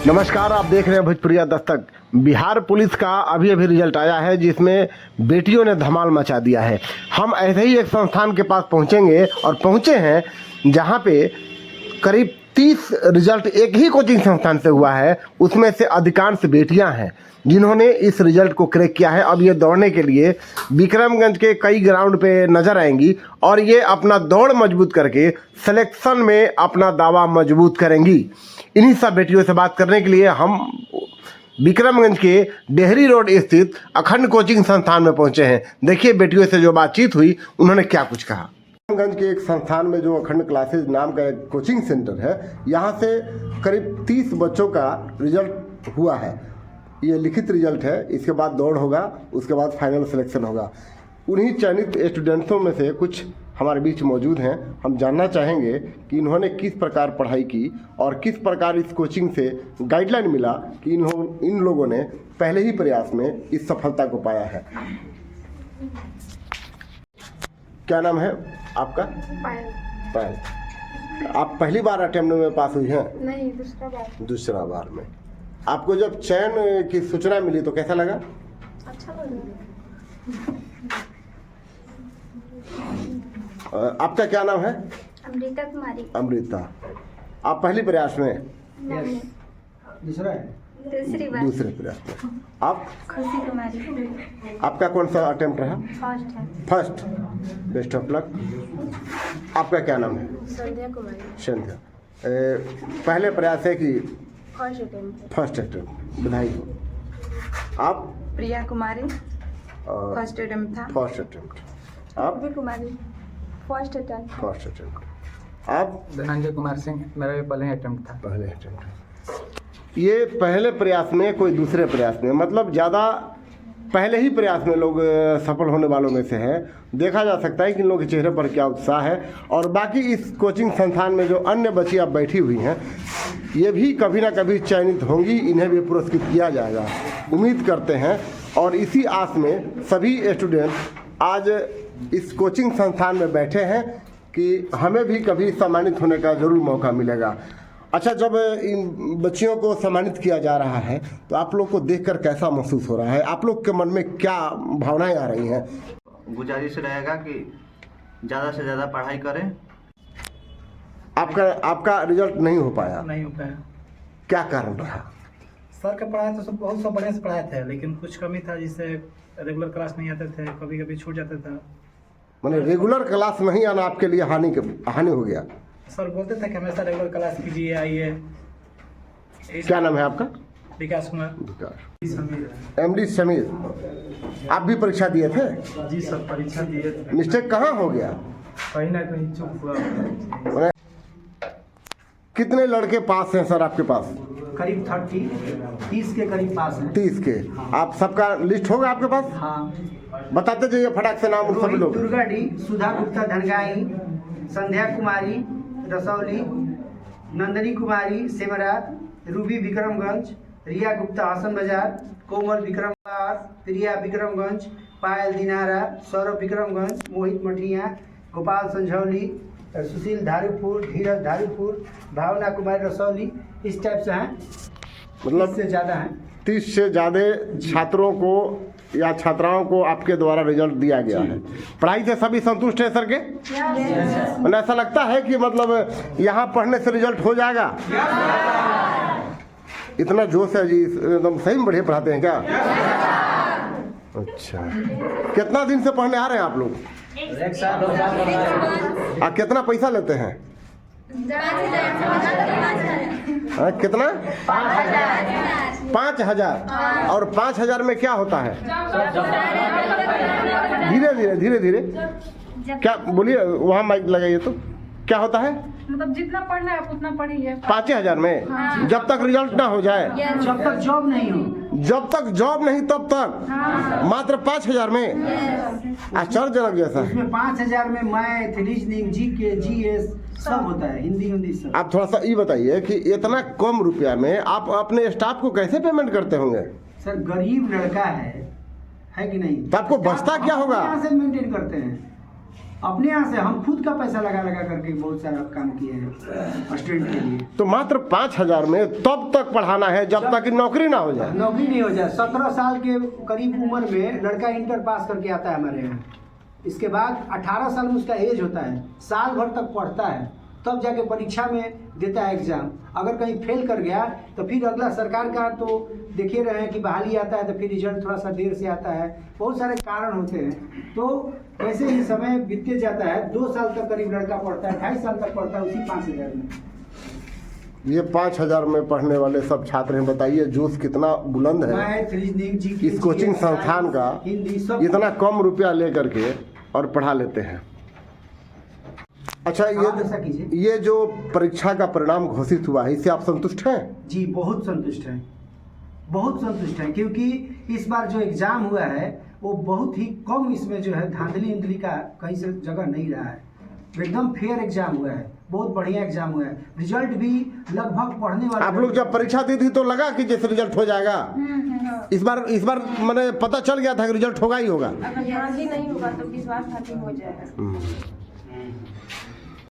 नमस्कार, आप देख रहे हैं भोजपुरिया दस्तक। बिहार पुलिस का अभी रिजल्ट आया है जिसमें बेटियों ने धमाल मचा दिया है। हम ऐसे ही एक संस्थान के पास पहुंचेंगे और पहुंचे हैं जहां पे करीब 30 रिजल्ट एक ही कोचिंग संस्थान से हुआ है। उसमें से अधिकांश बेटियां हैं जिन्होंने इस रिजल्ट को क्रैक किया है। अब ये दौड़ने के लिए विक्रमगंज के कई ग्राउंड पे नजर आएंगी और ये अपना दौड़ मजबूत करके सिलेक्शन में अपना दावा मजबूत करेंगी। इन्हीं सब बेटियों से बात करने के लिए हम विक्रमगंज के डेहरी रोड स्थित अखंड कोचिंग संस्थान में पहुंचे हैं। देखिए बेटियों से जो बातचीत हुई, उन्होंने क्या कुछ कहा। विक्रमगंज के एक संस्थान में जो अखंड क्लासेज नाम का एक कोचिंग सेंटर है, यहाँ से करीब 30 बच्चों का रिजल्ट हुआ है। ये लिखित रिजल्ट है, इसके बाद दौड़ होगा, उसके बाद फाइनल सिलेक्शन होगा। उन्हीं चयनित स्टूडेंट्सों में से कुछ हमारे बीच मौजूद हैं। हम जानना चाहेंगे कि इन्होंने किस प्रकार पढ़ाई की और किस प्रकार इस कोचिंग से गाइडलाइन मिला कि इन लोगों ने पहले ही प्रयास में इस सफलता को पाया है। क्या नाम है आपका? पायल। आप पहली बार अटेम्प्ट में पास हुई हैं? नहीं, दूसरा बार में। आपको जब चयन की सूचना मिली तो कैसा लगा? अच्छा लगा। आपका क्या नाम है? अमृता कुमारी। अमृता। आप पहली प्रयास में? नहीं, दूसरी बार। दूसरे प्रयास में। आप? खुशी कुमारी। आपका कौन सा अटेम्प्ट रहा? फर्स्ट है। फर्स्ट। Best of luck. आपका क्या नाम है? संध्या कुमारी। संध्या। पहले प्रयास है कि फर्स्ट अटेम्प्ट? First attempt. बधाई हो। आप? प्रिया कुमारी। फर्स्ट अटेम्प्ट था। First attempt. आप? भी Kumari. First attempt. First attempt. आप? धनंजय कुमार सिंह। मेरा भी पहले अटेम्प्ट था। पहले अटेम्प्ट। ये पहले प्रयास में, कोई दूसरे प्रयास में, मतलब ज़्यादा पहले ही प्रयास में लोग सफल होने वालों में से हैं। देखा जा सकता है कि इन लोगों के चेहरे पर क्या उत्साह है। और बाकी इस कोचिंग संस्थान में जो अन्य बच्चियाँ बैठी हुई हैं, ये भी कभी ना कभी चयनित होंगी, इन्हें भी पुरस्कृत किया जाएगा, उम्मीद करते हैं। और इसी आस में सभी स्टूडेंट आज इस कोचिंग संस्थान में बैठे हैं कि हमें भी कभी सम्मानित होने का ज़रूर मौका मिलेगा। अच्छा, जब इन बच्चियों को सम्मानित किया जा रहा है तो आप लोग को देखकर कैसा महसूस हो रहा है? आप लोग के मन में क्या भावनाएं आ रही हैं? गुजारिश रहेगा कि ज़्यादा से ज़्यादा पढ़ाई करें। आपका रिजल्ट नहीं हो पाया? नहीं हो पाया। क्या कारण रहा? सर का पढ़ाया तो सब बहुत बढ़िया से पढ़ाए थे, लेकिन कुछ कमी था, जिससे रेगुलर क्लास नहीं आते थे, कभी कभी छूट जाते थे। मैंने रेगुलर क्लास नहीं आना आपके लिए हानि हो गया? सर बोलते थे कि हमेशा रेगुलर क्लास कीजिए, आइए। क्या नाम है आपका? विकास कुमार। विकास। MD समीर। आप भी परीक्षा दिए थे? जी सर, परीक्षा दिए थे। मिस्टेक कहाँ हो गया? कहीं ना कहीं चूक हुआ। कितने लड़के पास हैं सर आपके पास? करीब 30 के करीब पास है। 30 के। आप सबका लिस्ट होगा आपके पास? हाँ। बताते जाइए फटाक से नाम सभी लोग। दुर्गा डी, सुधा गुप्ता धनगाई, संध्या कुमारी रसौली, नंदनी कुमारी सेमरा, रूबी विक्रमगंज, रिया गुप्ता हसन बाजार, कोमल विक्रमगंज, प्रिया विक्रमगंज, पायल दिनारा, सौरभ विक्रमगंज, मोहित मठिया, गोपाल संझौली, सुशील धारूपुर, धीरज धारूपुर, भावना कुमारी रसौली। इस टाइप से हैं, मतलब 30 से ज़्यादा हैं। 30 से ज़्यादा छात्रों को या छात्राओं को आपके द्वारा रिजल्ट दिया गया है। पढ़ाई से सभी संतुष्ट है सर के? मतलब ऐसा लगता है कि मतलब यहाँ पढ़ने से रिजल्ट हो जाएगा? इतना जोश है जी, एकदम सही में बढ़िया पढ़ाते हैं क्या? अच्छा, कितना दिन से पढ़ने आ रहे हैं आप लोग? एक साल। कितना पैसा लेते हैं? कितना? 5,000। और 5,000 में क्या होता है? धीरे धीरे क्या बोलिए, वहाँ माइक लगाइए। तो क्या होता है? मतलब जितना पढ़ना है आप उतना पढ़िए। 5,000 में? हाँ। जब तक रिजल्ट ना हो जाए? जब तक जॉब नहीं हो। जब तक जॉब नहीं तब तक? हाँ। मात्र 5,000 में? आश्चर्यजनक जैसा। उसमें 5,000 में मैथ, रीजनिंग, GK, GS सब होता है, हिंदी सब। आप थोड़ा सा ये बताइए कि इतना कम रुपया में आप अपने स्टाफ को कैसे पेमेंट करते होंगे? सर गरीब लड़का है कि नहीं? तो आपको बचता क्या होगा? कहाँ से मेंटेन करते हैं? अपने यहाँ से हम खुद का पैसा लगा लगा करके बहुत सारा काम किए हैं स्टूडेंट के लिए। तो मात्र 5,000 में तब तक पढ़ाना है जब तक कि नौकरी ना हो जाए। नौकरी नहीं हो जाए। 17 साल के करीब उम्र में लड़का इंटर पास करके आता है हमारे यहाँ। इसके बाद 18 साल में उसका एज होता है, साल भर तक पढ़ता है, तब जाके परीक्षा में देता है एग्जाम। अगर कहीं फेल कर गया तो फिर अगला सरकार का तो देखिए रहे हैं कि बहाली आता है तो फिर रिजल्ट थोड़ा सा देर से आता है, बहुत सारे कारण होते हैं। तो वैसे ही समय बीतते जाता है, 2 साल तक करीब लड़का पढ़ता है, 2.5 साल तक पढ़ता है उसी 5,000 में। ये 5,000 में पढ़ने वाले सब छात्र हैं, बताइए जोश कितना बुलंद है मैथ, रीजनिंग, जीके, इस कोचिंग संस्थान का हिंदी सब इतना कम रुपया लेकर के और पढ़ा लेते हैं। अच्छा, ऐसा कीजिए। ये जो परीक्षा का परिणाम घोषित हुआ है इससे आप संतुष्ट हैं? जी बहुत संतुष्ट हैं, बहुत संतुष्ट हैं, क्योंकि इस बार जो एग्ज़ाम हुआ है वो बहुत ही कम, इसमें जो है धांधली उंधली का कहीं से जगह नहीं रहा है, एकदम फेयर एग्जाम हुआ है, बहुत बढ़िया एग्जाम हुआ है। रिजल्ट भी लगभग पढ़ने वाले। आप लोग जब परीक्षा दी थी तो लगा कि जैसे रिजल्ट हो जाएगा, इस बार मैंने पता चल गया था कि रिजल्ट होगा ही होगा। अगर धांधली नहीं होगा तो विश्वास था कि हो जाएगा।